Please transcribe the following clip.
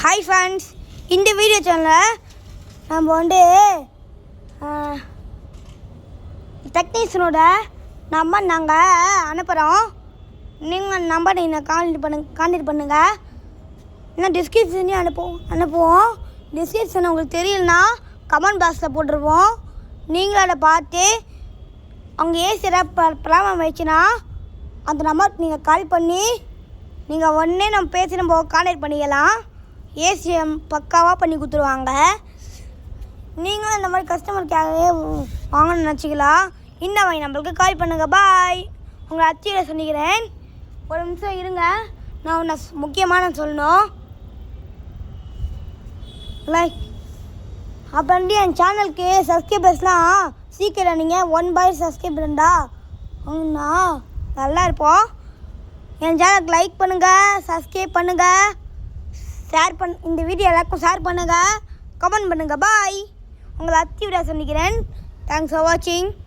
Hi friends, இந்த video சேனலில் நம்ம டெக்னீஷியனோட நம்பர் நாங்கள் அனுப்புகிறோம். நீங்கள் நம்பர் நீங்கள் கான்டெக்ட் பண்ணுங்கள். இன்னும் டிஸ்கிரிப்ஷன்லையும் அனுப்புவோம். டிஸ்கிரிப்ஷன் உங்களுக்கு தெரியலனா கமெண்ட் பாக்ஸில் போட்டுருவோம். நீங்களும் அதை பார்த்து அவங்க ஏசி ஏதாவது ப்ராப்ளம் ஆயிடுச்சுன்னா அந்த நம்பருக்கு நீங்கள் கால் பண்ணி நீங்கள் உடனே நம்ம கான்டெக்ட் பண்ணிக்கலாம். ஏசி பக்காவாக பண்ணி கொடுத்துருவாங்க. நீங்களும் இந்த மாதிரி கஸ்டமருக்காகவே வாங்கணும்னு நினச்சிக்கலாம். இந்த மாதிரி நம்மளுக்கு கால் பண்ணுங்கள். பாய். உங்களை அச்சியில் சொல்லிக்கிறேன். ஒரு நிமிஷம் இருங்க, நான் ஒன்று முக்கியமான சொல்லணும். லைக் அப்புறம் என் சேனலுக்கு சப்ஸ்கிரைபர்ஸ்லாம் சீக்கிரம் நீங்கள் 1 சப்ஸ்கிரைபர் இருந்தா அவங்கண்ணா நல்லா இருப்போம். என் சேனலுக்கு லைக் பண்ணுங்கள், சப்ஸ்கிரைப் பண்ணுங்கள், இந்த வீடியோ எல்லாருக்கும் ஷேர் பண்ணுங்கள், கமெண்ட் பண்ணுங்கள். பாய். உங்களை அத்தி விட சொல்லிக்கிறேன். தேங்க்ஸ் ஃபார் வாட்சிங்.